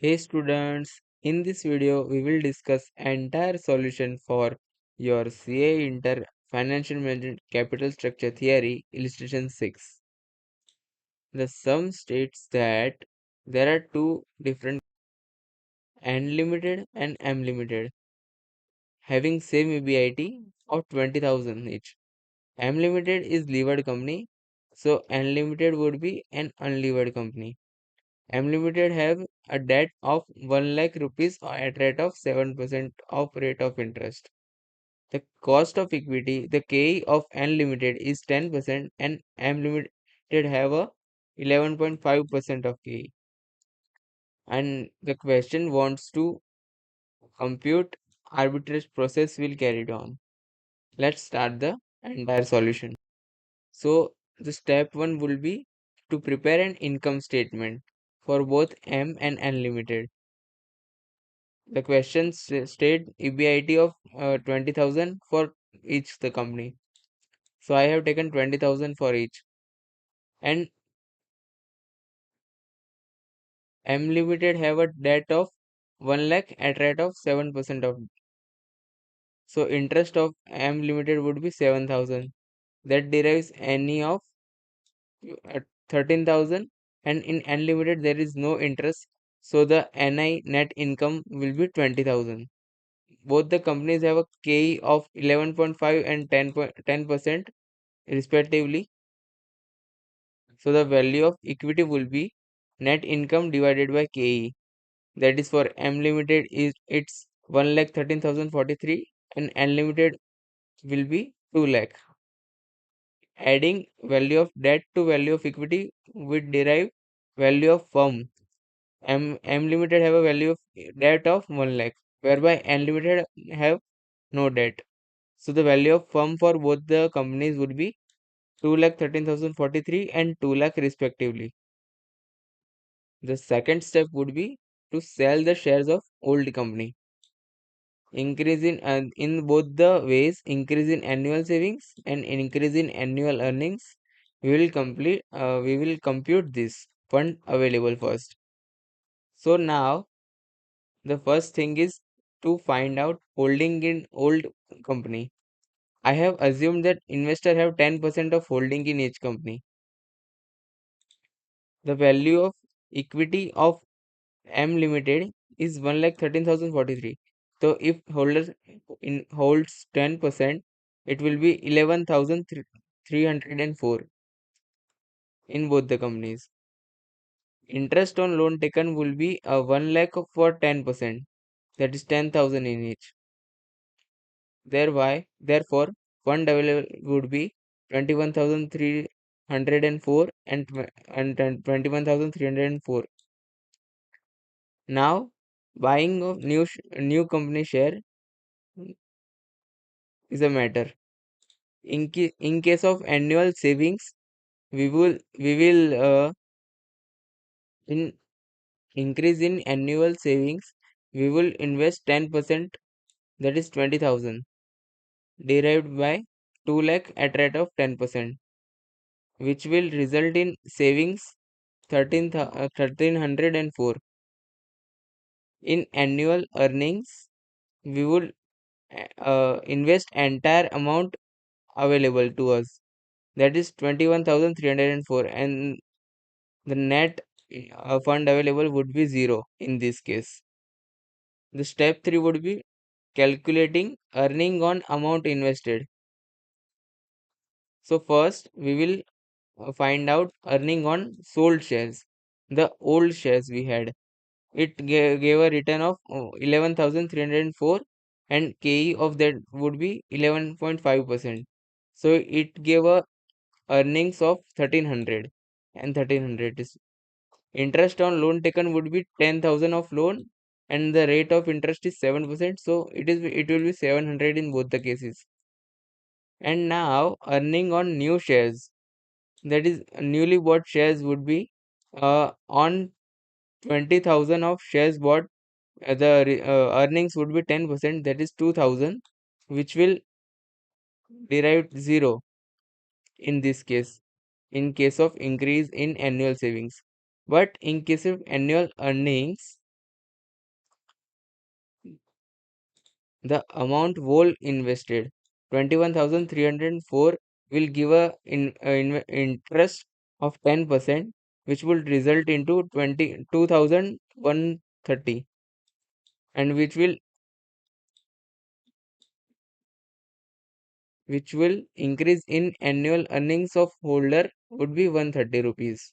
Hey students, in this video we will discuss entire solution for your CA Inter Financial Management Capital Structure Theory illustration 6. The sum states that there are two different N limited and M limited having same EBIT of 20,000 each. M limited is levered company, so N limited would be an unlevered company. M Limited have a debt of 1 lakh rupees at rate of 7% of rate of interest. The cost of equity, the KE of N Limited is 10% and M Limited have a 11.5% of KE. And the question wants to compute arbitrage process will carried on. Let's start the entire solution. So the step 1 will be to prepare an income statement for both M and N Limited. The question state EBIT of 20,000 for each the company. So I have taken 20,000 for each. And M Limited have a debt of 1 lakh at rate of 7% of. So interest of M Limited would be 7,000. That derives any of 13,000, and in N Limited there is no interest. So the NI net income will be 20,000. Both the companies have a KE of 11.5 and 10% respectively. So the value of equity will be net income divided by KE. That is for M Limited is it's 1,13,043 and N Limited will be 2 lakh. Adding value of debt to value of equity would derive value of firm. M Limited have a value of debt of 1 lakh, whereby N Limited have no debt. So the value of firm for both the companies would be 2,13,043 and 2 lakh respectively. The second step would be to sell the shares of old company. Increase in both the ways, increase in annual savings and increase in annual earnings. We will compute this fund available first. So now the first thing is to find out holding in old company. I have assumed that investor have 10% of holding in each company. The value of equity of M Limited is 1,13,043. So if holder holds 10%, it will be 11,304 in both the companies. Interest on loan taken will be 1 lakh for 10%. That is 10,000 in each. Therefore, fund available would be 21,304 and 21,304. Now, buying of new company share is a matter. In case of annual savings, we will in increase in annual savings, we will invest 10%, that is 20,000, derived by 2 lakh at rate of 10%, which will result in savings 1,304. In annual earnings, we would invest entire amount available to us, that is 21,304, and the net fund available would be 0 in this case. The step 3 would be calculating earning on amount invested. So first we will find out earning on sold shares, the old shares we had. It gave a return of 11,304 and KE of that would be 11.5%. So it gave a earnings of 1300, and 1300 is interest on loan taken would be 10,000 of loan and the rate of interest is 7%, so it will be 700 in both the cases. And now earning on new shares, that is newly bought shares would be on 20,000 of shares bought, the earnings would be 10%, that is 2,000, which will derive 0 in this case, in case of increase in annual savings. But in case of annual earnings, The amount whole invested 21,304 will give interest of 10%, which will result into 22,130, and which will increase in annual earnings of holder would be 130 rupees.